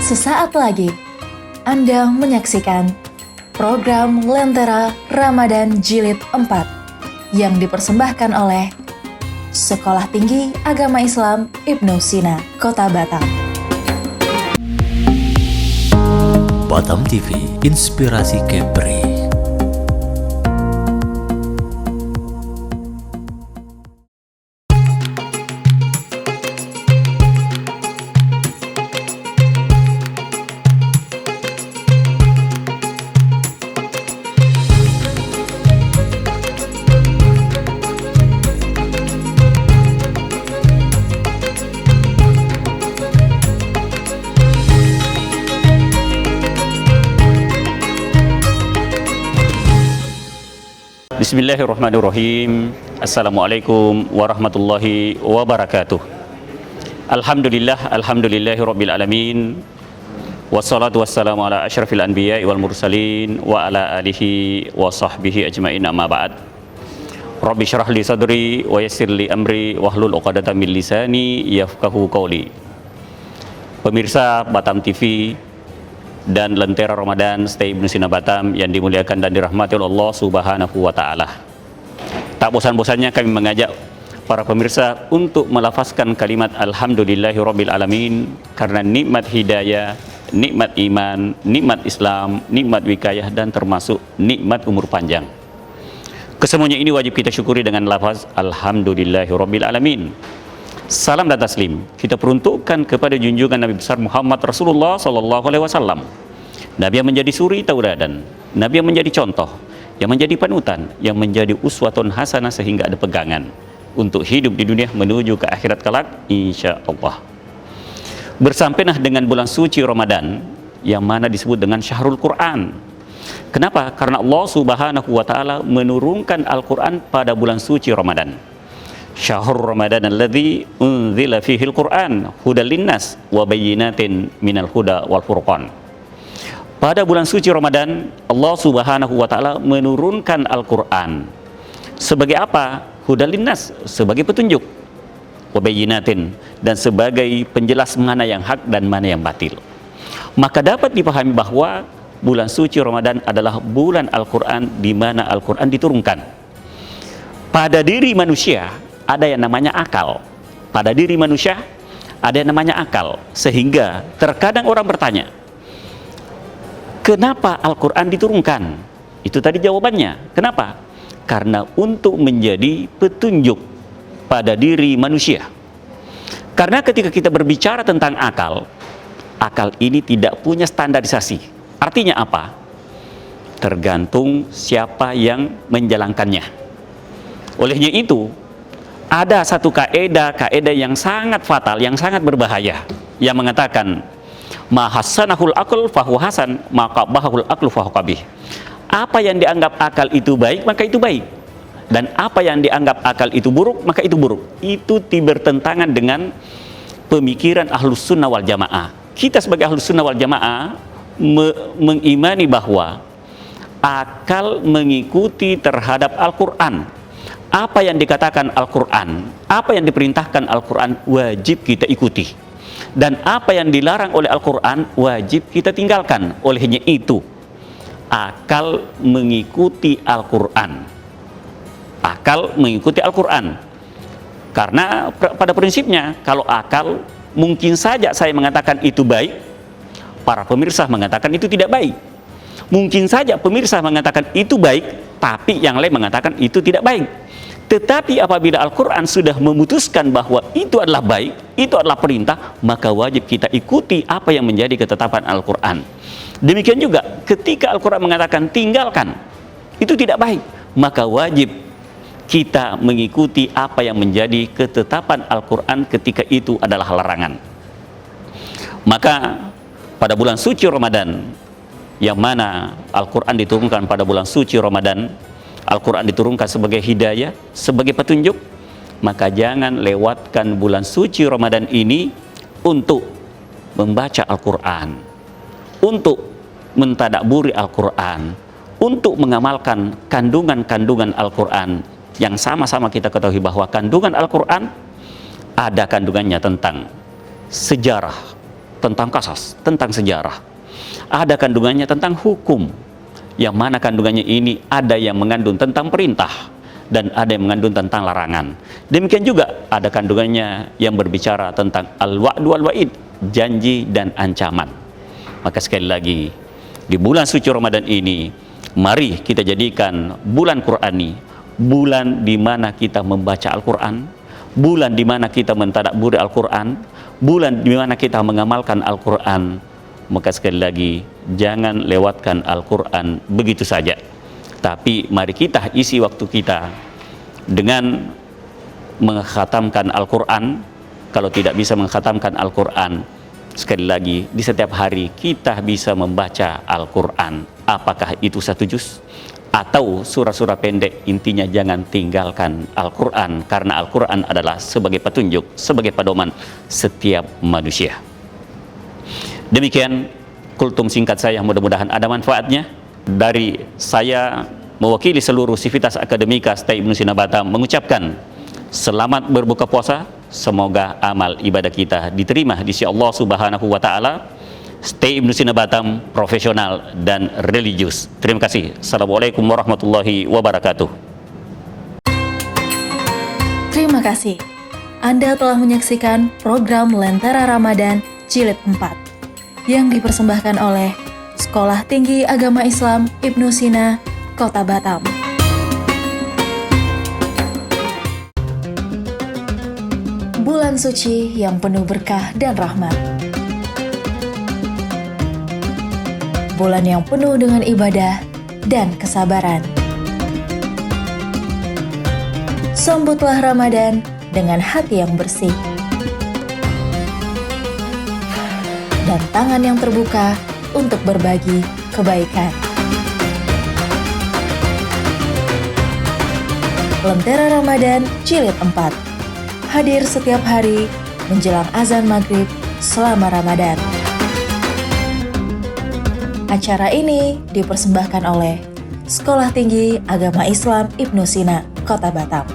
Sesaat lagi, Anda menyaksikan program Lentera Ramadan Jilid 4 yang dipersembahkan oleh Sekolah Tinggi Agama Islam Ibnu Sina, Kota Batam. Batam TV, inspirasi Kepri. Bismillahirrahmanirrahim. Assalamualaikum warahmatullahi wabarakatuh. Alhamdulillahirabbil alamin. Wassalatu wassalamu ala asyrafil anbiya'i wal mursalin wa ala alihi wa sahbihi ajmain, amma ba'd. Rabbi syrah li sadri wa yassir li amri wahlul 'uqdatam min lisani yafqahu qawli. Pemirsa Batam TV dan Lentera Ramadan Stay Ibnu Sina Batam yang dimuliakan dan dirahmati oleh Allah Subhanahu wa Ta'ala. Tak bosan-bosannya kami mengajak para pemirsa untuk melafazkan kalimat Alhamdulillahirabbil alamin, karena nikmat hidayah, nikmat iman, nikmat Islam, nikmat wikayah, dan termasuk nikmat umur panjang. Kesemuanya ini wajib kita syukuri dengan lafaz Alhamdulillahirabbil alamin. Salam dan taslim kita peruntukkan kepada junjungan Nabi besar Muhammad Rasulullah SAW, Nabi yang menjadi suri tauladan, Nabi yang menjadi contoh, yang menjadi panutan, yang menjadi uswatun hasanah sehingga ada pegangan untuk hidup di dunia menuju ke akhirat kelak insya Allah. Bersampailah dengan bulan suci Ramadan yang mana disebut dengan Syahrul Quran. Kenapa? Karena Allah Subhanahu wa Ta'ala menurunkan Al-Quran pada bulan suci Ramadan. Syahrul Ramadan alladzi unzila fihil Qur'an hudal linnas wa bayyinatin minal huda wal furqan. Pada bulan suci Ramadan, Allah Subhanahu wa Ta'ala menurunkan Al-Qur'an. Sebagai apa? Hudal linnas, sebagai petunjuk. Wa bayyinatin, dan sebagai penjelas mana yang hak dan mana yang batil. Maka dapat dipahami bahwa bulan suci Ramadan adalah bulan Al-Qur'an, di mana Al-Qur'an diturunkan. Pada diri manusia ada yang namanya akal. Pada diri manusia ada yang namanya akal. Sehingga terkadang orang bertanya, kenapa Al-Quran diturunkan? Itu tadi jawabannya. Kenapa? Karena untuk menjadi petunjuk pada diri manusia. Karena ketika kita berbicara tentang akal, akal ini tidak punya standarisasi. Artinya apa? Tergantung siapa yang menjalankannya. Olehnya itu, ada satu kaidah yang sangat fatal, yang sangat berbahaya, yang mengatakan ma hasanahul aql fahu hasan, ma qabahul aqlu fahu qabih. Apa yang dianggap akal itu baik, maka itu baik, dan apa yang dianggap akal itu buruk, maka itu buruk. Itu bertentangan dengan pemikiran Ahlus Sunnah wal Jamaah. Kita sebagai Ahlus Sunnah wal Jamaah mengimani bahwa akal mengikuti terhadap Al-Quran. Apa yang dikatakan Al-Quran, apa yang diperintahkan Al-Quran wajib kita ikuti, dan apa yang dilarang oleh Al-Quran wajib kita tinggalkan. Olehnya itu, akal mengikuti Al-Quran. Akal mengikuti Al-Quran. Karena pada prinsipnya, kalau akal mungkin saja saya mengatakan itu baik, para pemirsa mengatakan itu tidak baik. Mungkin saja pemirsa mengatakan itu baik, tapi yang lain mengatakan itu tidak baik. Tetapi apabila Al-Quran sudah memutuskan bahwa itu adalah baik, itu adalah perintah, maka wajib kita ikuti apa yang menjadi ketetapan Al-Quran. Demikian juga ketika Al-Quran mengatakan tinggalkan, itu tidak baik, maka wajib kita mengikuti apa yang menjadi ketetapan Al-Quran ketika itu adalah larangan. Maka pada bulan suci Ramadan, yang mana Al-Quran diturunkan pada bulan suci Ramadan, Al-Quran diturunkan sebagai hidayah, sebagai petunjuk, maka jangan lewatkan bulan suci Ramadan ini untuk membaca Al-Quran, untuk mentadaburi Al-Quran, untuk mengamalkan kandungan-kandungan Al-Quran yang sama-sama kita ketahui bahwa kandungan Al-Quran ada kandungannya tentang sejarah, tentang kasas, tentang sejarah. Ada kandungannya tentang hukum, yang mana kandungannya ini ada yang mengandung tentang perintah dan ada yang mengandung tentang larangan. Demikian juga ada kandungannya yang berbicara tentang al-wa'du wal-wa'id, janji dan ancaman. Maka sekali lagi, di bulan suci Ramadan ini, mari kita jadikan bulan Qur'ani, bulan di mana kita membaca Al-Quran, bulan di mana kita mentadabburi Al-Quran, bulan di mana kita mengamalkan Al-Quran. Maka sekali lagi, jangan lewatkan Al-Quran begitu saja. Tapi mari kita isi waktu kita dengan mengkhatamkan Al-Quran. Kalau tidak bisa mengkhatamkan Al-Quran, sekali lagi, di setiap hari kita bisa membaca Al-Quran. Apakah itu satu juz atau surah-surah pendek, intinya jangan tinggalkan Al-Quran, karena Al-Quran adalah sebagai petunjuk, sebagai pedoman setiap manusia. Demikian kultum singkat saya, mudah-mudahan ada manfaatnya. Dari saya mewakili seluruh sivitas akademika STI Ibnu Sina Batam mengucapkan selamat berbuka puasa. Semoga amal ibadah kita diterima di sisi Allah Subhanahu wa taala. STI Ibnu Sina Batam, profesional dan religius. Terima kasih. Assalamualaikum warahmatullahi wabarakatuh. Terima kasih. Anda telah menyaksikan program Lentera Ramadan Jilid 4 yang dipersembahkan oleh Sekolah Tinggi Agama Islam Ibnu Sina, Kota Batam. Bulan suci yang penuh berkah dan rahmat. Bulan yang penuh dengan ibadah dan kesabaran. Sambutlah Ramadan dengan hati yang bersih dan tangan yang terbuka untuk berbagi kebaikan. Lentera Ramadan Jilid 4 hadir setiap hari menjelang azan maghrib selama Ramadan. Acara ini dipersembahkan oleh Sekolah Tinggi Agama Islam Ibnu Sina, Kota Batam.